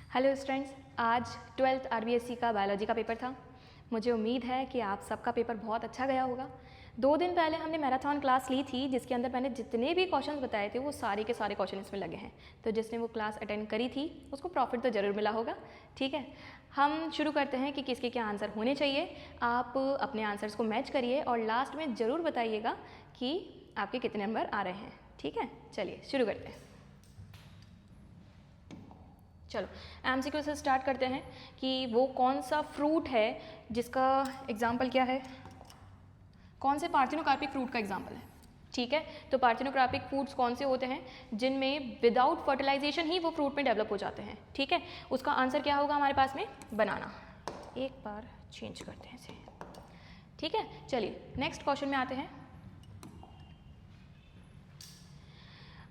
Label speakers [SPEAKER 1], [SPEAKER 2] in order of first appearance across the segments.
[SPEAKER 1] Hello students, आज 12th RBSC का biology का पेपर था। मुझे उम्मीद है कि आप सबका पेपर बहुत अच्छा गया होगा। 2 दिन पहले हमने मैराथन क्लास ली थी जिसके अंदर मैंने जितने भी क्वेश्चंस बताए थे वो सारे के सारे क्वेश्चन इसमें लगे हैं। तो जिसने वो क्लास अटेंड करी थी उसको प्रॉफिट तो ज़रूर मिला होगा। ठीक है, हम शुरू करते हैं कि किसके क्या आंसर होने चाहिए। आप अपने आंसर्स को मैच करिए और लास्ट में ज़रूर बताइएगा कि आपके कितने नंबर आ रहे हैं। ठीक है, चलिए शुरू करते हैं। चलो MCQ से स्टार्ट करते हैं कि वो कौन सा फ्रूट है जिसका एग्जाम्पल क्या है, कौन से पार्थिनोकार्पिक फ्रूट का एग्जाम्पल है। ठीक है, तो पार्थिनोकार्पिक फ्रूट्स कौन से होते हैं जिनमें विदाउट फर्टिलाइजेशन ही वो फ्रूट में डेवलप हो जाते हैं। ठीक है, उसका आंसर क्या होगा हमारे पास में, बनाना। एक बार चेंज करते हैं इसे। ठीक है, चलिए नेक्स्ट क्वेश्चन में आते हैं।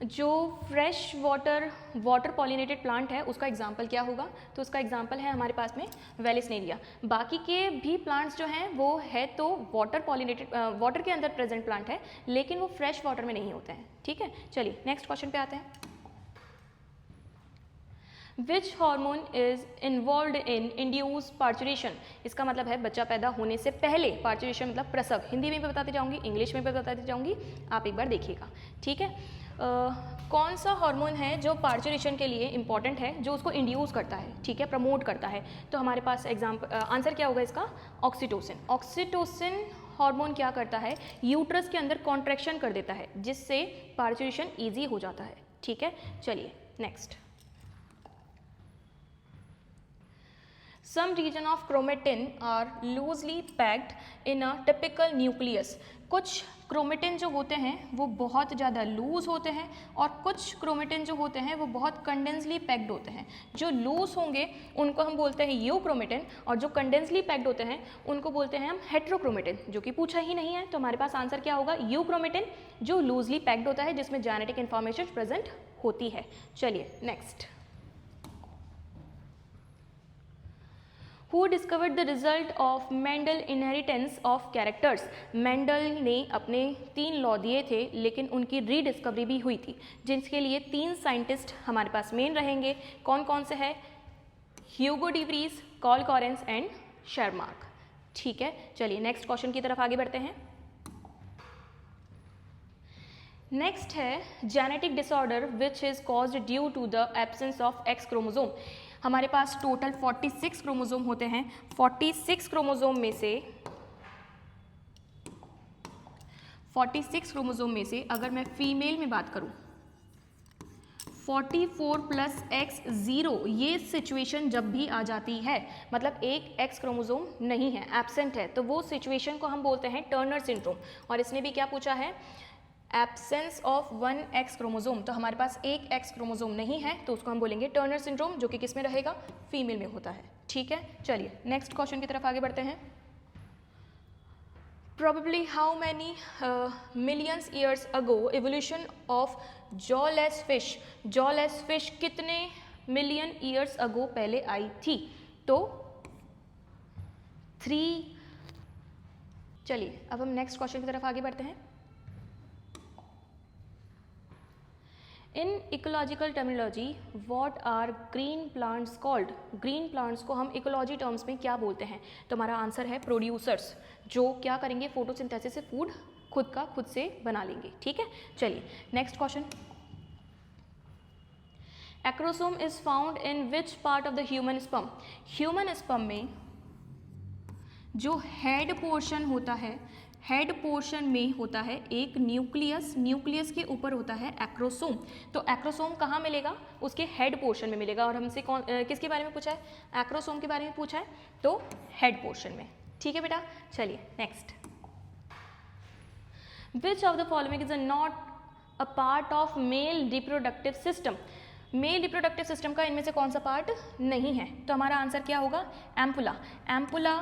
[SPEAKER 1] जो फ्रेश वाटर पॉलिनेटेड प्लांट है उसका एग्जाम्पल क्या होगा, तो उसका एग्जाम्पल है हमारे पास में वेलिस्नेरिया। बाकी के भी प्लांट्स जो हैं वो है तो वाटर के अंदर प्रेजेंट प्लांट है, लेकिन वो फ्रेश वाटर में नहीं होते हैं। ठीक है, चलिए नेक्स्ट क्वेश्चन पे आते हैं। Which hormone is involve in induce parturition. इसका मतलब है बच्चा पैदा होने से पहले, पार्चुरेशन मतलब प्रसव। हिंदी में भी बताती जाऊंगी, इंग्लिश में भी बताती जाऊंगी, आप एक बार देखिएगा। ठीक है, कौन सा हार्मोन है जो पार्चुरेशन के लिए इंपॉर्टेंट है, जो उसको इंड्यूस करता है, ठीक है, प्रमोट करता है। तो हमारे पास आंसर क्या होगा इसका, ऑक्सीटोसिन। ऑक्सीटोसिन हार्मोन क्या करता है, यूट्रस के अंदर कॉन्ट्रैक्शन कर देता है जिससे पार्चुरेशन ईजी हो जाता है। ठीक है, चलिए next. Some region of chromatin are loosely packed in a typical nucleus. कुछ क्रोमेटिन जो होते हैं वो बहुत ज़्यादा लूज होते हैं और कुछ क्रोमेटिन जो होते हैं वो बहुत कंडेंसली पैक्ड होते हैं। जो लूज होंगे उनको हम बोलते हैं यूक्रोमेटिन और जो कंडेंसली पैक्ड होते हैं उनको बोलते हैं हम हेट्रोक्रोमेटिन, जो कि पूछा ही नहीं है। तो हमारे पास आंसर क्या होगा, यूक्रोमेटिन, जो लूजली पैक्ड होता है जिसमें जेनेटिक इन्फॉर्मेशन प्रेजेंट होती है। चलिए next. Who discovered the result of Mendel inheritance of characters? Mendel ने अपने 3 लॉ दिए थे लेकिन उनकी रीडिस्कवरी भी हुई थी, जिसके लिए 3 साइंटिस्ट हमारे पास मेन रहेंगे। कौन कौन से हैं, Hugo de Vries, Carl Correns and Tschermak. ठीक है, चलिए नेक्स्ट क्वेश्चन की तरफ आगे बढ़ते हैं। नेक्स्ट है genetic disorder which is caused due to the absence of X chromosome. हमारे पास टोटल 46 क्रोमोसोम होते हैं। 46 क्रोमोसोम में से अगर मैं फीमेल में बात करूं 44 + X0, ये सिचुएशन जब भी आ जाती है, मतलब एक एक्स क्रोमोसोम नहीं है, एब्सेंट है, तो वो सिचुएशन को हम बोलते हैं टर्नर सिंड्रोम। और इसने भी क्या पूछा है, एब्सेंस ऑफ 1 एक्स क्रोमोसोम। तो हमारे पास एक एक्स क्रोमोसोम नहीं है तो उसको हम बोलेंगे टर्नर सिंड्रोम, जो कि किस में रहेगा, फीमेल में होता है। ठीक है, चलिए नेक्स्ट क्वेश्चन की तरफ आगे बढ़ते हैं। Probably how many millions years ago evolution of jawless fish, jawless fish कितने मिलियन ईयर्स अगो पहले आई थी, तो 3। चलिए अब हम नेक्स्ट क्वेश्चन की तरफ आगे बढ़ते हैं। In ecological terminology what are green plants called. Green plants को हम इकोलॉजी टर्म्स में क्या बोलते हैं, तो हमारा आंसर है प्रोड्यूसर्स, जो क्या करेंगे, फोटोसिंथेसिस से फूड खुद से बना लेंगे। ठीक है, चलिए next question. Acrosome is found in which part of the human sperm. Human sperm में जो हेड पोर्शन होता है, हेड पोर्शन में होता है एक न्यूक्लियस, न्यूक्लियस के ऊपर होता है एक्रोसोम। तो एक्रोसोम कहाँ मिलेगा, उसके हेड पोर्शन में मिलेगा। और हमसे किसके बारे में पूछा है, एक्रोसोम के बारे में पूछा है, तो हेड पोर्शन में। ठीक है बेटा, चलिए next. Which of the following is not a part of male reproductive system. Male reproductive system का इनमें से कौन सा पार्ट नहीं है, तो हमारा आंसर क्या होगा, ampulla. Ampulla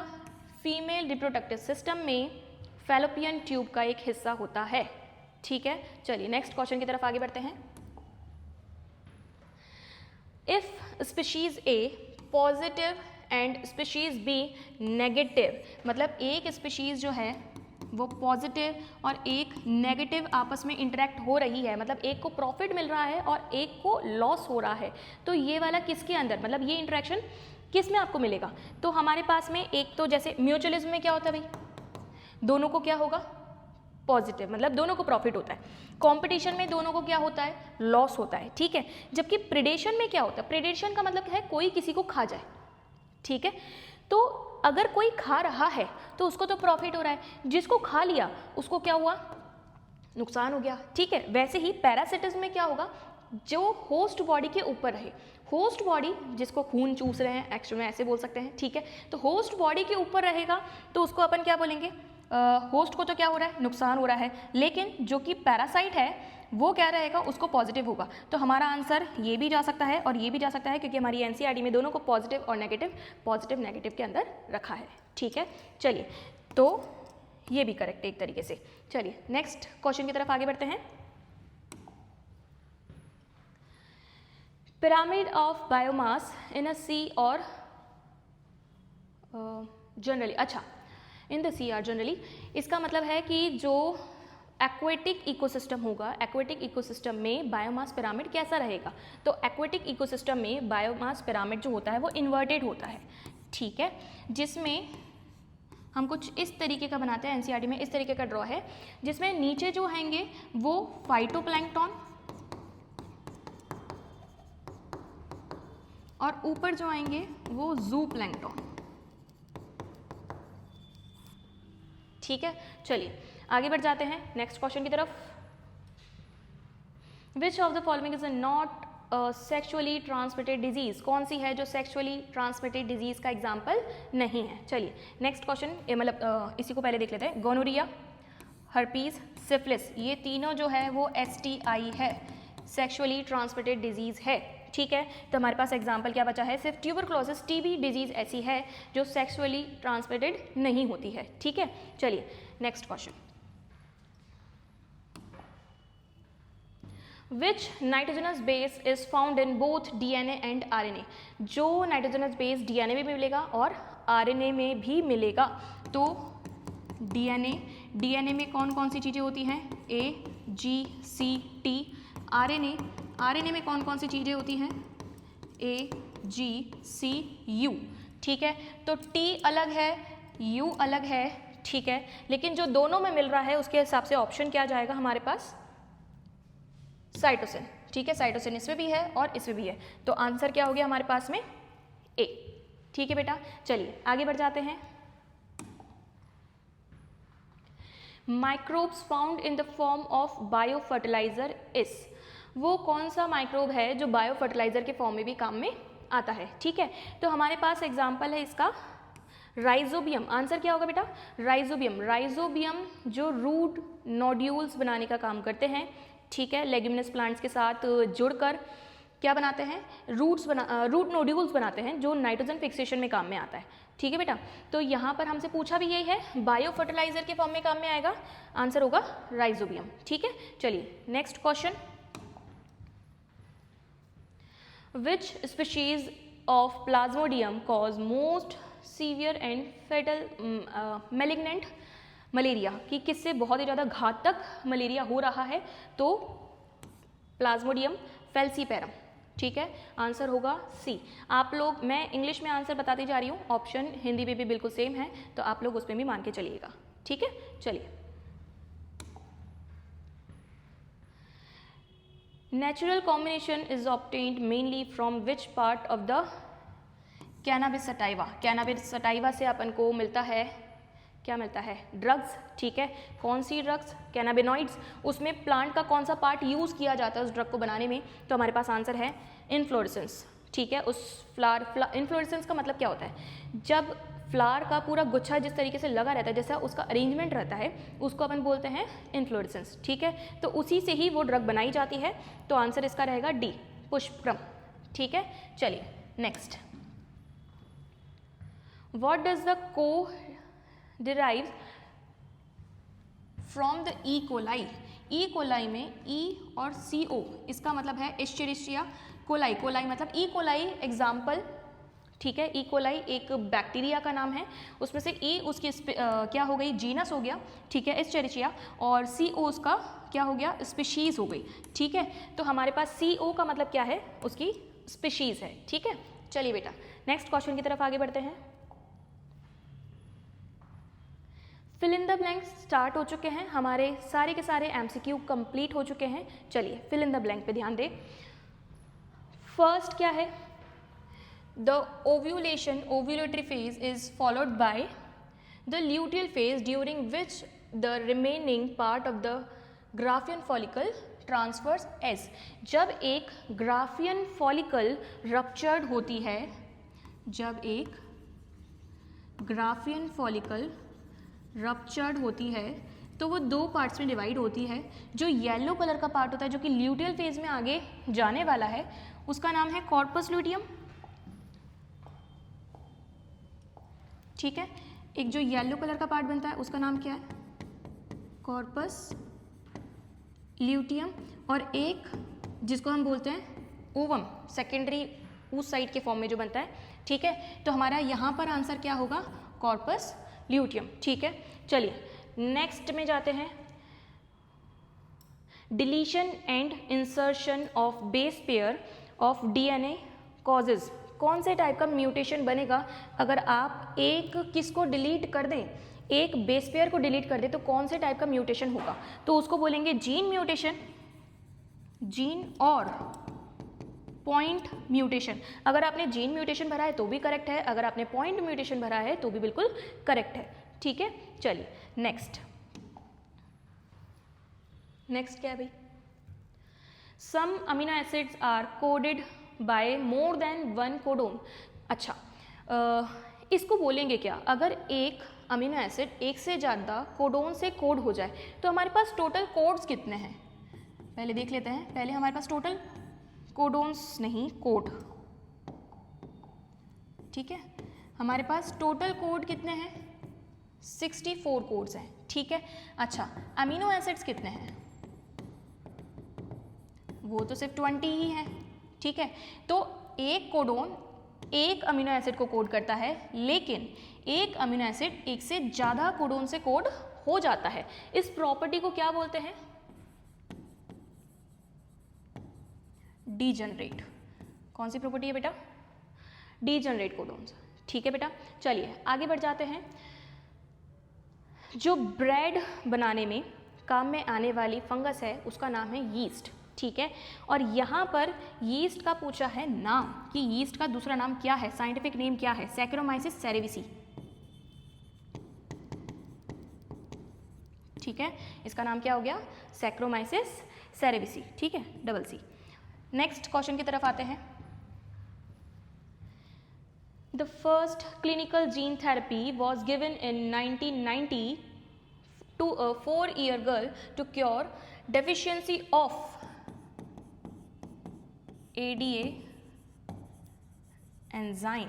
[SPEAKER 1] female reproductive system में फैलोपियन ट्यूब का एक हिस्सा होता है। ठीक है, चलिए नेक्स्ट क्वेश्चन की तरफ आगे बढ़ते हैं। If species A positive and species B negative, मतलब एक स्पीशीज जो है वो पॉजिटिव और एक नेगेटिव आपस में इंटरेक्ट हो रही है, मतलब एक को प्रॉफिट मिल रहा है और एक को लॉस हो रहा है, तो ये वाला किसके अंदर, मतलब ये इंटरेक्शन किस में आपको मिलेगा? तो हमारे पास में एक तो जैसे म्यूचुअलिज्म में क्या होता है भाई, दोनों को क्या होगा, पॉजिटिव, मतलब दोनों को प्रॉफिट होता है। कंपटीशन में दोनों को क्या होता है, लॉस होता है, ठीक है। जबकि प्रेडेशन में क्या होता है, प्रेडेशन का मतलब है कोई किसी को खा जाए, ठीक है। तो अगर कोई खा रहा है तो उसको तो प्रॉफिट हो रहा है, जिसको खा लिया उसको क्या हुआ, नुकसान हो गया, ठीक है। वैसे ही पैरासिटिज्म में क्या होगा, जो होस्ट बॉडी के ऊपर रहे, होस्ट बॉडी जिसको खून चूस रहे हैं, एक्चुअल में ऐसे बोल सकते हैं, ठीक है। तो होस्ट बॉडी के ऊपर रहेगा तो उसको अपन क्या बोलेंगे, होस्ट को तो क्या हो रहा है, नुकसान हो रहा है, लेकिन जो कि पैरासाइट है वो क्या रहेगा, उसको पॉजिटिव होगा। तो हमारा आंसर ये भी जा सकता है और ये भी जा सकता है, क्योंकि हमारी एनसीईआरटी में दोनों को पॉजिटिव और नेगेटिव, पॉजिटिव नेगेटिव के अंदर रखा है, ठीक है। चलिए, तो ये भी करेक्ट है एक तरीके से। चलिए नेक्स्ट क्वेश्चन की तरफ आगे बढ़ते हैं। Pyramid of biomass in a sea और जनरली, अच्छा in the sea are generally, इसका मतलब है कि जो एक्वेटिक इकोसिस्टम होगा, एक्वेटिक इकोसिस्टम में बायोमास पिरामिड कैसा रहेगा। तो एक्वेटिक इकोसिस्टम में बायोमास पिरामिड जो होता है वो इन्वर्टेड होता है, ठीक है, जिसमें हम कुछ इस तरीके का बनाते हैं, एनसीईआरटी में इस तरीके का ड्रॉ है, जिसमें नीचे जो आएंगे वो फाइटोप्लैंक्टन और ऊपर जो आएंगे वो जूप्लैंक्टन, ठीक है। चलिए आगे बढ़ जाते हैं नेक्स्ट क्वेश्चन की तरफ। Which of the following is not sexually transmitted disease, कौन सी है जो सेक्सुअली ट्रांसमिटेड डिजीज का एग्जाम्पल नहीं है। चलिए नेक्स्ट क्वेश्चन, मतलब इसी को पहले देख लेते हैं। गोनोरिया, हर्पीज, सिफिलिस, ये तीनों जो है वो STI है, सेक्सुअली ट्रांसमिटेड डिजीज है, ठीक है। तो हमारे पास एग्जाम्पल क्या बचा है, सिर्फ ट्यूबरक्लोसिस, TB डिजीज ऐसी है जो सेक्सुअली ट्रांसमिटेड नहीं होती है, ठीक है। चलिए next question. Which nitrogenous base is found in both DNA and RNA, जो नाइट्रोजनस बेस DNA में भी मिलेगा और RNA में भी मिलेगा। तो DNA में कौन कौन सी चीज़ें होती हैं, A, G, C, T। RNA में कौन कौन सी चीज़ें होती हैं, A, G, C, U, ठीक है। तो T अलग है, U अलग है, ठीक है, लेकिन जो दोनों में मिल रहा है उसके हिसाब से ऑप्शन क्या जाएगा हमारे पास, साइटोसिन, ठीक है। साइटोसिन इसमें भी है और इसमें भी है, तो आंसर क्या हो गया हमारे पास में, A, ठीक है बेटा। चलिए आगे बढ़ जाते हैं। Microbes found in the form of bio fertiliser is, वो कौन सा माइक्रोब है जो बायो फर्टिलाइजर के फॉर्म में भी काम में आता है, ठीक है। तो हमारे पास एग्जाम्पल है इसका राइजोबियम। आंसर क्या होगा बेटा, राइजोबियम जो रूट नोड्यूल्स बनाने का काम करते हैं, ठीक है। लेग्यूमिनस प्लांट्स के साथ जुड़कर क्या बनाते हैं, रूट नोड्यूल्स बनाते हैं जो नाइट्रोजन फिक्सेशन में काम में आता है, ठीक है बेटा। तो यहाँ पर हमसे पूछा भी यही है, बायो फर्टिलाइजर के फॉर्म में काम में आएगा, आंसर होगा राइजोबियम, ठीक है। चलिए next question. Which species of plasmodium cause most severe and fatal malignant malaria, कि किससे बहुत ही ज़्यादा घातक मलेरिया हो रहा है, तो प्लाज्मोडियम फैल्सीपेरम, ठीक है। आंसर होगा C। आप लोग, मैं इंग्लिश में आंसर बताती जा रही हूँ, ऑप्शन हिंदी में भी बिल्कुल सेम है, तो आप लोग उस पर भी मान के चलिएगा, ठीक है। चलिए natural combination is obtained mainly from which part of the cannabis sativa, cannabis sativa से अपन को मिलता है, क्या मिलता है, ड्रग्स, ठीक है। कौन सी ड्रग्स, कैनाबिनॉइड्स, उसमें प्लांट का कौन सा पार्ट यूज़ किया जाता है उस ड्रग को बनाने में, तो हमारे पास आंसर है इन्फ्लोरेसेंस, ठीक है। उस फ्लावर, इन्फ्लोरेसेंस का मतलब क्या होता है, जब फ्लावर का पूरा गुच्छा जिस तरीके से लगा रहता है, जैसा उसका अरेंजमेंट रहता है, उसको अपन बोलते हैं इन्फ्लोरेसेंस, ठीक है। तो उसी से ही वो ड्रग बनाई जाती है, तो आंसर इसका रहेगा D, पुष्पक्रम, ठीक है। चलिए नेक्स्ट। व्हाट डज द को derive from the E coli, E coli में E और CO, इसका मतलब है एस्चेरिशिया कोलाई, कोलाई मतलब ई कोलाई एग्जाम्पल, ठीक है। ई कोलाई एक बैक्टीरिया का नाम है, उसमें से ई उसकी क्या हो गई, जीनस हो गया, ठीक है, एस्चेरिचिया, और सी ओ उसका क्या हो गया, स्पीशीज़ हो गई, ठीक है। तो हमारे पास सी ओ का मतलब क्या है, उसकी स्पीशीज़ है, ठीक है। चलिए बेटा नेक्स्ट क्वेश्चन की तरफ आगे बढ़ते हैं। Fill in the blank start हो चुके हैं, हमारे सारे के सारे एमसीक्यू कंप्लीट हो चुके हैं। चलिए फिल इन द ब्लैंक पे ध्यान दें। फर्स्ट क्या है, the ovulation ovulatory phase is followed by the luteal phase during which the remaining part of the Graafian follicle transforms as. जब एक ग्राफियन फॉलिकल रप्चर्ड होती है, जब एक ग्राफियन फॉलिकल रप्चर्ड होती है तो वो दो पार्ट्स में डिवाइड होती है। जो येलो कलर का पार्ट होता है जो कि ल्यूटियल फेज में आगे जाने वाला है, उसका नाम है कॉर्पस ल्यूटियम, ठीक है। एक जो येलो कलर का पार्ट बनता है उसका नाम क्या है, कॉर्पस ल्यूटियम, और एक जिसको हम बोलते हैं ओवम, सेकेंडरी उस साइड के फॉर्म में जो बनता है, ठीक है। तो हमारा यहाँ पर आंसर क्या होगा, कॉर्पस ल्यूटियम, ठीक है। चलिए नेक्स्ट में जाते हैं। Deletion and insertion of base pair of DNA causes, कौन से टाइप का म्यूटेशन बनेगा अगर आप एक किसको डिलीट कर दें, एक बेस पेयर को डिलीट कर दें तो कौन से टाइप का म्यूटेशन होगा, तो उसको बोलेंगे जीन म्यूटेशन, जीन और पॉइंट म्यूटेशन। अगर आपने जीन म्यूटेशन भरा है तो भी करेक्ट है, अगर आपने पॉइंट म्यूटेशन भरा है तो भी बिल्कुल करेक्ट है, ठीक है। चलिए नेक्स्ट, नेक्स्ट क्या है भाई, some amino acids are coded by more than one codon. अच्छा इसको बोलेंगे क्या, अगर एक अमीनो एसिड एक से ज़्यादा कोडोन से कोड हो जाए तो हमारे पास टोटल कोड्स कितने हैं, पहले देख लेते हैं। पहले हमारे पास टोटल कोडोन्स नहीं कोड, ठीक है। हमारे पास टोटल कोड कितने हैं, 64 कोड्स हैं, ठीक है। अच्छा अमीनो एसिड्स कितने हैं, वो तो सिर्फ 20 ही हैं, ठीक है। तो एक कोडोन एक अमीनो एसिड को कोड करता है, लेकिन एक अमीनो एसिड एक से ज़्यादा कोडोन से कोड हो जाता है। इस प्रॉपर्टी को क्या बोलते हैं, डीजनरेट। कौन सी प्रॉपर्टी है बेटा, डीजनरेट कोडोन्स, ठीक है बेटा। चलिए आगे बढ़ जाते हैं। जो ब्रेड बनाने में काम में आने वाली फंगस है उसका नाम है यीस्ट, ठीक है। और यहाँ पर यीस्ट का पूछा है नाम कि यीस्ट का दूसरा नाम क्या है, साइंटिफिक नेम क्या है, सैक्रोमाइसिस सेरेविसी, ठीक है। इसका नाम क्या हो गया, सैक्रोमाइसिस सेरेविसी, ठीक है, डबल सी। नेक्स्ट क्वेश्चन की तरफ आते हैं। The first clinical gene therapy was given in 1990 to a 4-year girl to cure deficiency of ADA enzyme,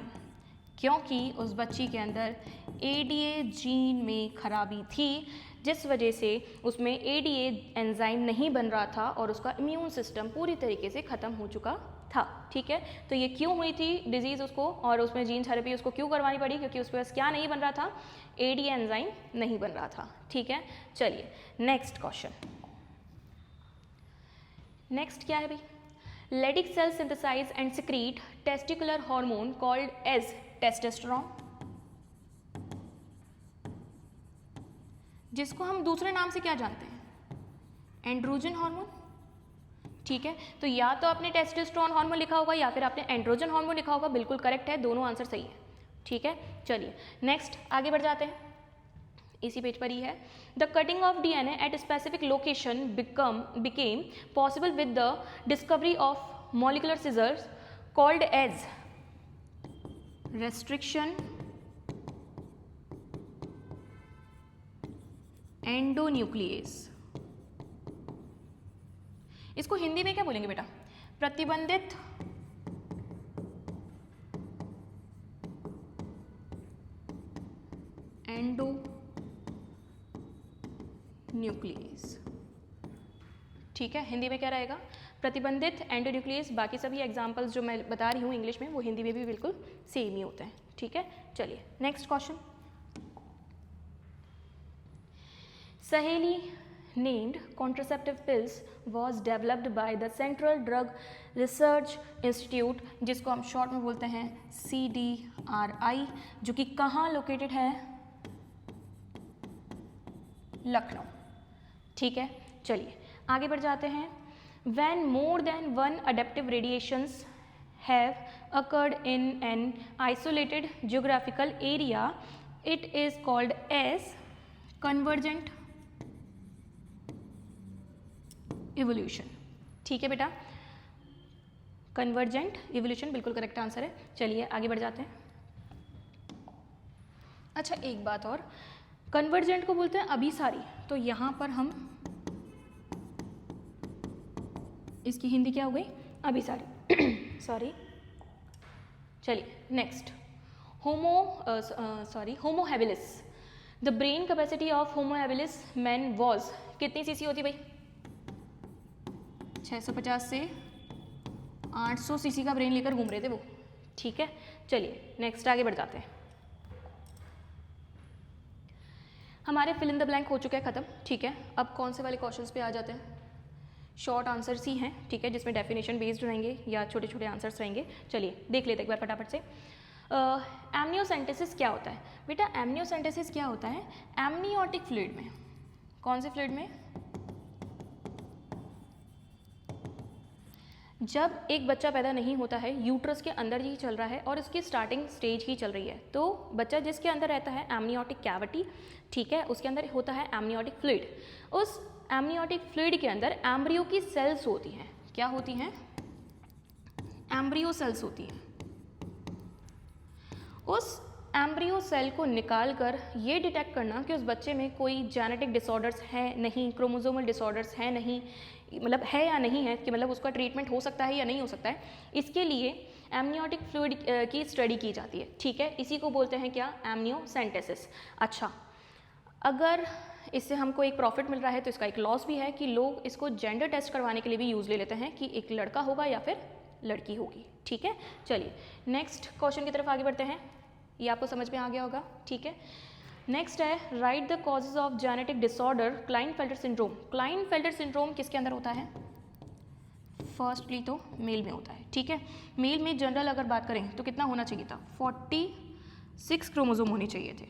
[SPEAKER 1] क्योंकि उस बच्ची के अंदर ADA जीन में खराबी थी, जिस वजह से उसमें ADA एंजाइम नहीं बन रहा था और उसका इम्यून सिस्टम पूरी तरीके से ख़त्म हो चुका था, ठीक है। तो ये क्यों हुई थी डिजीज़ उसको, और उसमें जीन थेरेपी उसको क्यों करवानी पड़ी, क्योंकि उसके पास क्या नहीं बन रहा था, ADA एंजाइम नहीं बन रहा था, ठीक है। चलिए नेक्स्ट क्वेश्चन, नेक्स्ट क्या है भाई, Leydig cell synthesise and secrete testicular hormone called as testosterone, जिसको हम दूसरे नाम से क्या जानते हैं, एंड्रोजन हार्मोन, ठीक है। तो या तो आपने टेस्टोस्टेरोन हार्मोन लिखा होगा या फिर आपने एंड्रोजन हार्मोन लिखा होगा, बिल्कुल करेक्ट है, दोनों आंसर सही है, ठीक है। चलिए नेक्स्ट आगे बढ़ जाते हैं, इसी पेज पर ही है। The cutting of DNA at specific location became possible with the discovery of molecular scissors called as restriction endonuclease. इसको हिंदी में क्या बोलेंगे बेटा, प्रतिबंधित एंडोन्यूक्लियस, ठीक है। हिंदी में क्या रहेगा, प्रतिबंधित एंडोन्यूक्लियस, बाकी सभी एग्जाम्पल्स जो मैं बता रही हूँ इंग्लिश में वो हिंदी में भी बिल्कुल सेम ही होते हैं, ठीक है। चलिए नेक्स्ट क्वेश्चन। सहेली named contraceptive pills was developed by the Central Drug Research Institute, जिसको हम शॉर्ट में बोलते हैं CDRI, जो कि कहाँ लोकेटेड है? लखनऊ, ठीक है। चलिए आगे बढ़ जाते हैं। When more than one adaptive radiations have occurred in an isolated geographical area, it is called as convergent evolution, ठीक है बेटा, कन्वर्जेंट इवोल्यूशन बिल्कुल करेक्ट आंसर है। चलिए आगे बढ़ जाते हैं। अच्छा एक बात और, कन्वर्जेंट को बोलते हैं अभिसारी, तो यहाँ पर हम इसकी हिंदी क्या हो गई? अभिसारी सॉरी। चलिए next, Homo habilis, the brain capacity of Homo habilis man was, कितनी सीसी होती भाई? 650 से 800 सीसी का ब्रेन लेकर घूम रहे थे वो, ठीक है। चलिए नेक्स्ट आगे बढ़ जाते हैं। हमारे फिल इन द ब्लैंक हो चुके हैं ख़त्म, ठीक है। अब कौन से वाले क्वेश्चंस पे आ जाते हैं? शॉर्ट आंसर्स ही हैं, ठीक है, जिसमें डेफिनेशन बेस्ड रहेंगे या छोटे छोटे आंसर्स रहेंगे। चलिए देख लेते हैं एक बार फटाफट से। एमनियोसेंटेसिस क्या होता है बेटा? एमनियोसेंटेसिस क्या होता है? एमनियोटिक फ्लूइड में, कौन से फ्लूइड में? जब एक बच्चा पैदा नहीं होता है, यूट्रस के अंदर ही चल रहा है और उसकी स्टार्टिंग स्टेज ही चल रही है, तो बच्चा जिसके अंदर रहता है एमनियोटिक कैविटी, ठीक है, उसके अंदर होता है एमनियोटिक फ्लूइड। उस एमनियोटिक फ्लूइड के अंदर एम्ब्रियो की सेल्स होती हैं। क्या होती हैं? एम्ब्रियो सेल्स होती हैं। उस एम्ब्रियो सेल को निकाल कर ये डिटेक्ट करना कि उस बच्चे में कोई जेनेटिक डिसऑर्डर्स हैं नहीं, क्रोमोसोमल डिसऑर्डर्स हैं नहीं, मतलब है या नहीं है, कि मतलब उसका ट्रीटमेंट हो सकता है या नहीं हो सकता है, इसके लिए एमनियोटिक फ्लूइड की स्टडी की जाती है, ठीक है। इसी को बोलते हैं क्या? एमनियोसेंटेसिस। अच्छा, अगर इससे हमको एक प्रॉफिट मिल रहा है तो इसका एक लॉस भी है कि लोग इसको जेंडर टेस्ट करवाने के लिए भी यूज़ ले लेते हैं कि एक लड़का होगा या फिर लड़की होगी, ठीक है। चलिए नेक्स्ट क्वेश्चन की तरफ आगे बढ़ते हैं, ये आपको समझ में आ गया होगा, ठीक है। नेक्स्ट है, right the causes of genetic disorder Klinefelter syndrome. Klinefelter syndrome किसके अंदर होता है? फर्स्टली तो मेल में होता है, ठीक है। मेल में जनरल अगर बात करें तो कितना होना चाहिए था? 46 क्रोमोसोम होने चाहिए थे,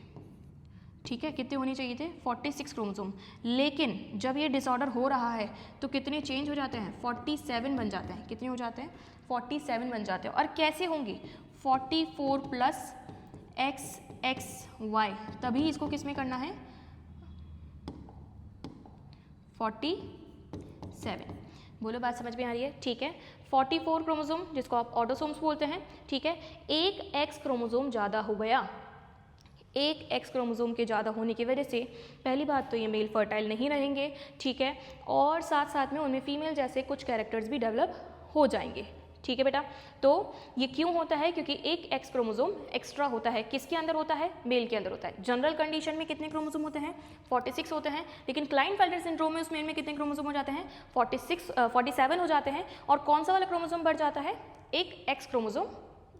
[SPEAKER 1] ठीक है। कितने होने चाहिए थे? 46 क्रोमोसोम। लेकिन जब ये डिसऑर्डर हो रहा है तो कितने चेंज हो जाते हैं? 47 बन जाते हैं। कितने हो जाते हैं? 47 बन जाते हैं। और कैसे होंगे? 44 प्लस XXY, तभी इसको किस में करना है? 47। बोलो बात समझ में आ रही है? ठीक है। 44 क्रोमोसोम जिसको आप ऑटोसोम्स बोलते हैं, ठीक है। एक एक्स क्रोमोसोम ज़्यादा हो गया। एक एक्स क्रोमोसोम के ज़्यादा होने की वजह से पहली बात तो ये मेल फर्टाइल नहीं रहेंगे, ठीक है, और साथ साथ में उनमें फीमेल जैसे कुछ कैरेक्टर्स भी डेवलप हो जाएंगे, ठीक है बेटा। तो ये क्यों होता है? क्योंकि एक एक्स क्रोमोसोम एक्स्ट्रा होता है। किसके अंदर होता है? मेल के अंदर होता है। जनरल कंडीशन में कितने क्रोमोसोम होते हैं? 46 होते हैं। लेकिन क्लाइनफेल्टर सिंड्रोम में उस मेल में कितने क्रोमोसोम हो जाते हैं? 47 हो जाते हैं। और कौन सा वाला क्रोमोसोम बढ़ जाता है? एक एक्स क्रोमोसोम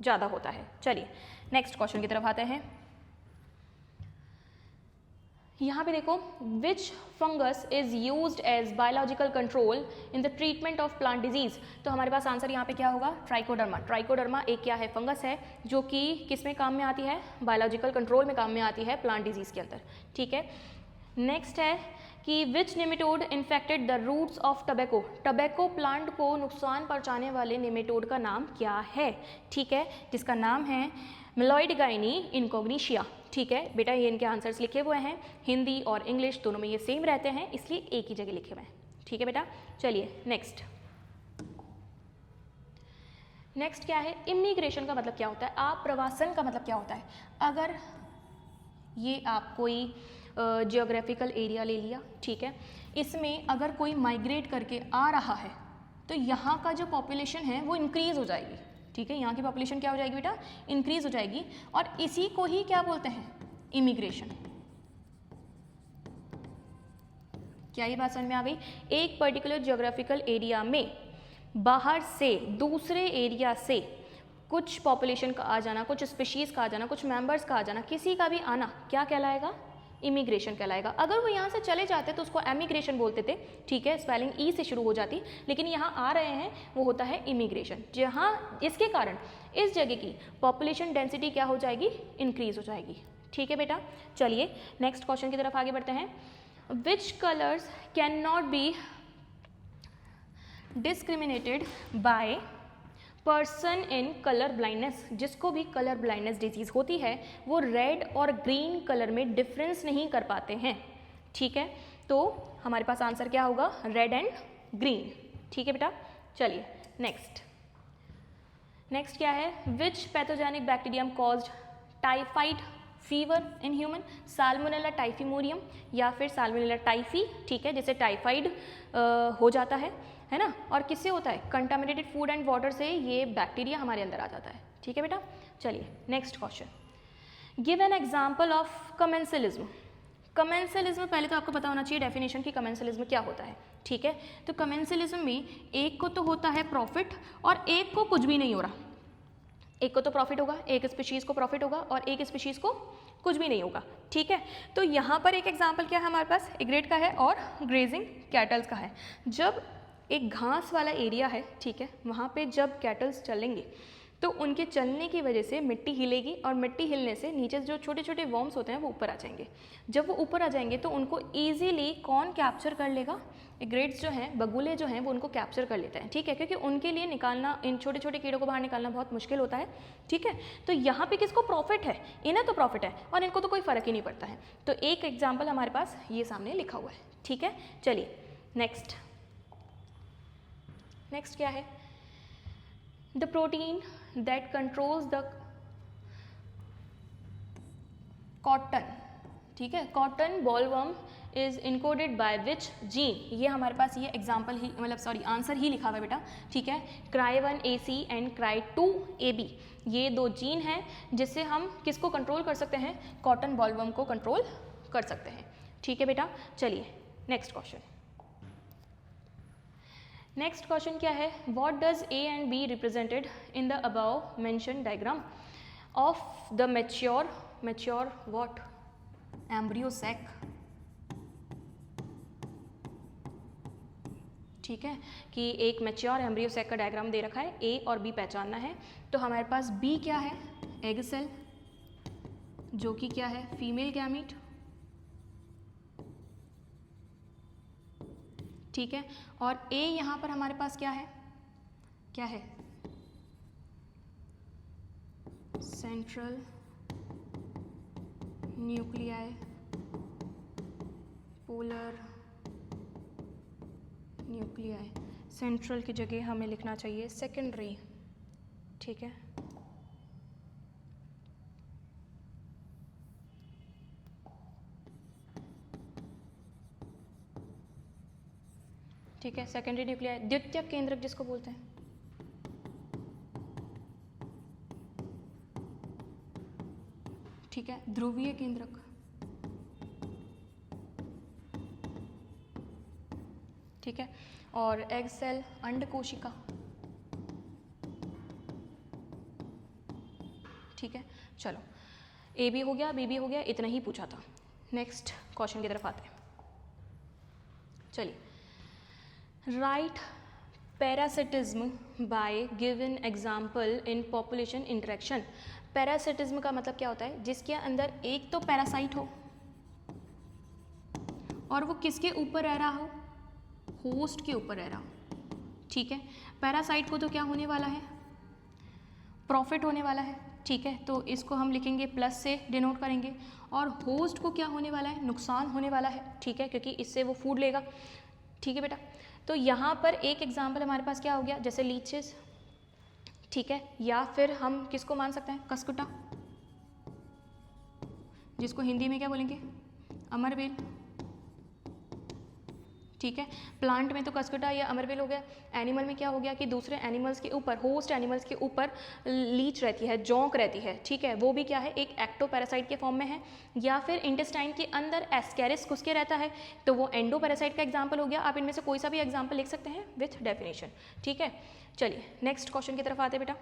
[SPEAKER 1] ज़्यादा होता है। चलिए नेक्स्ट क्वेश्चन की तरफ आते हैं। यहाँ पे देखो, which fungus is used as biological control in the treatment of plant disease. तो हमारे पास आंसर यहाँ पे क्या होगा? ट्राइकोडर्मा। ट्राइकोडर्मा एक क्या है? फंगस है जो कि किस में काम में आती है? बायोलॉजिकल कंट्रोल में काम में आती है प्लांट डिजीज के अंदर, ठीक है। नेक्स्ट है कि which nematode infected the roots of tobacco. Tobacco plant को नुकसान पहुँचाने वाले नेमेटोड का नाम क्या है? ठीक है, जिसका नाम है मेलॉइडगाइनी इनकॉग्निशिया, ठीक है बेटा। ये इनके आंसर्स लिखे हुए हैं, हिंदी और इंग्लिश दोनों में ये सेम रहते हैं, इसलिए एक ही जगह लिखे हुए हैं, ठीक है बेटा। चलिए नेक्स्ट क्या है? इमिग्रेशन का मतलब क्या होता है? आप्रवासन का मतलब क्या होता है? अगर ये आप कोई जियोग्राफिकल एरिया ले लिया, ठीक है, इसमें अगर कोई माइग्रेट करके आ रहा है तो यहाँ का जो पॉपुलेशन है वो इंक्रीज हो जाएगी, ठीक है। यहाँ की पॉपुलेशन क्या हो जाएगी बेटा? इंक्रीज हो जाएगी। और इसी को ही क्या बोलते हैं? इमिग्रेशन। क्या ये बात समझ में आ गई? एक पर्टिकुलर जियोग्राफिकल एरिया में बाहर से, दूसरे एरिया से कुछ पॉपुलेशन का आ जाना, कुछ स्पीशीज़ का आ जाना, कुछ मेंबर्स का आ जाना, किसी का भी आना क्या कहलाएगा? इमिग्रेशन कहलाएगा। अगर वो यहाँ से चले जाते तो उसको एमिग्रेशन बोलते थे, ठीक है, स्पेलिंग ई से शुरू हो जाती, लेकिन यहाँ आ रहे हैं वो होता है इमिग्रेशन, जहाँ इसके कारण इस जगह की पॉपुलेशन डेंसिटी क्या हो जाएगी? इंक्रीज हो जाएगी। ठीक है बेटा, चलिए नेक्स्ट क्वेश्चन की तरफ आगे बढ़ते हैं। Which colours can not be discriminated by person in colour blindness? जिसको भी कलर ब्लाइंडनेस डिजीज होती है वो रेड और ग्रीन कलर में डिफरेंस नहीं कर पाते हैं। ठीक है, तो हमारे पास आंसर क्या होगा? Red and green. ठीक है बेटा, चलिए नेक्स्ट क्या है? Which pathogenic bacterium caused typhoid fever in human? Salmonella typhimurium या फिर साल्मोनेला टाइफी, ठीक है, जैसे टाइफाइड हो जाता है ना, और किससे होता है? कंटामिनेटेड फूड एंड वाटर से ये बैक्टीरिया हमारे अंदर आ जाता है। ठीक है बेटा, चलिए next question. Give an example of commensalism. Commensalism पहले तो आपको पता होना चाहिए डेफिनेशन की कमेंसलिज्म क्या होता है। ठीक है, तो कमेंसलिज्म में एक को तो होता है प्रॉफिट और एक को कुछ भी नहीं हो रहा। एक को तो प्रॉफिट होगा, एक स्पीशीज़ को प्रॉफिट होगा और एक स्पीशीज़ को कुछ भी नहीं होगा। ठीक है, तो यहाँ पर एक एग्जाम्पल क्या है हमारे पास? एग्रेट का है और ग्रेजिंग कैटल्स का है। जब एक घास वाला एरिया है, ठीक है, वहाँ पे जब कैटल्स चलेंगे तो उनके चलने की वजह से मिट्टी हिलेगी और मिट्टी हिलने से नीचे जो छोटे छोटे वॉर्म्स होते हैं वो ऊपर आ जाएंगे। जब वो ऊपर आ जाएंगे तो उनको ईजिली कौन कैप्चर कर लेगा? एग्रेट्स जो हैं, बगुले जो हैं, वो उनको कैप्चर कर लेते हैं। ठीक है, क्योंकि उनके लिए निकालना, इन छोटे छोटे कीड़ों को बाहर निकालना बहुत मुश्किल होता है। ठीक है, तो यहाँ पे किसको प्रॉफिट है? इन्हें तो प्रॉफिट है और इनको तो कोई फ़र्क ही नहीं पड़ता है। तो एक एग्जाम्पल हमारे पास ये सामने लिखा हुआ है। ठीक है, चलिए नेक्स्ट क्या है? The protein that controls the cotton, ठीक है, cotton bollworm is encoded by which gene? ये हमारे पास ये एग्जाम्पल ही, मतलब सॉरी आंसर ही लिखा हुआ है बेटा। ठीक है, CRY1AC एंड CRY2AB, ये दो जीन हैं जिससे हम किसको कंट्रोल कर सकते हैं? कॉटन बॉलवर्म को कंट्रोल कर सकते हैं। ठीक है बेटा, चलिए नेक्स्ट क्वेश्चन क्या है? What does A and B represented in the above mention diagram of the mature what? Embryo sac. ठीक है, कि एक मैच्योर एम्ब्रियो सैक का डायग्राम दे रखा है, A और B पहचानना है। तो हमारे पास B क्या है? एग सेल, जो कि क्या है? Female gamete. ठीक है, और A यहाँ पर हमारे पास क्या है? Central nuclei, polar nuclei. Central की जगह हमें लिखना चाहिए सेकेंडरी। ठीक है, ठीक है, सेकेंडरी न्यूक्लियाई, द्वितीयक केंद्रक जिसको बोलते हैं। ठीक है, ध्रुवीय केंद्रक। ठीक है, और एग सेल अंड कोशिका। ठीक है, चलो A भी हो गया, B भी हो गया, इतना ही पूछा था। नेक्स्ट क्वेश्चन की तरफ आते हैं। चलिए, right parasitism bye given example in population interaction. Parasitism का मतलब क्या होता है? जिसके अंदर एक तो पैरासाइट हो और वो किसके ऊपर रह रहा हो? होस्ट के ऊपर रह रहा हो। ठीक है, पैरासाइट को तो क्या होने वाला है? प्रॉफिट होने वाला है। ठीक है, तो इसको हम लिखेंगे प्लस से डिनोट करेंगे। और होस्ट को क्या होने वाला है? नुकसान होने वाला है। ठीक है, क्योंकि इससे वो फूड लेगा। ठीक है बेटा, तो यहाँ पर एक एग्जाम्पल हमारे पास क्या हो गया? जैसे लीचेस। ठीक है, या फिर हम किसको मान सकते हैं? कसकुटा, जिसको हिंदी में क्या बोलेंगे? अमरबेल। ठीक है। प्लांट में तो कस्कुटा या अमरवेल हो गया। एनिमल में क्या हो गया कि दूसरे एनिमल्स के ऊपर, होस्ट एनिमल्स के ऊपर लीच रहती है, जोंक रहती है, ठीक है। वो भी क्या है, एक एक्टोपैरासाइट के फॉर्म में है। या फिर इंटेस्टाइन के अंदर एस्केरिस घुस के रहता है, तो वो एंडोपैरासाइट का एग्जाम्पल हो गया। आप इनमें से कोई सा भी एग्जाम्पल लिख सकते हैं विथ डेफिनेशन, ठीक है। चलिए नेक्स्ट क्वेश्चन की तरफ आते हैं बेटा।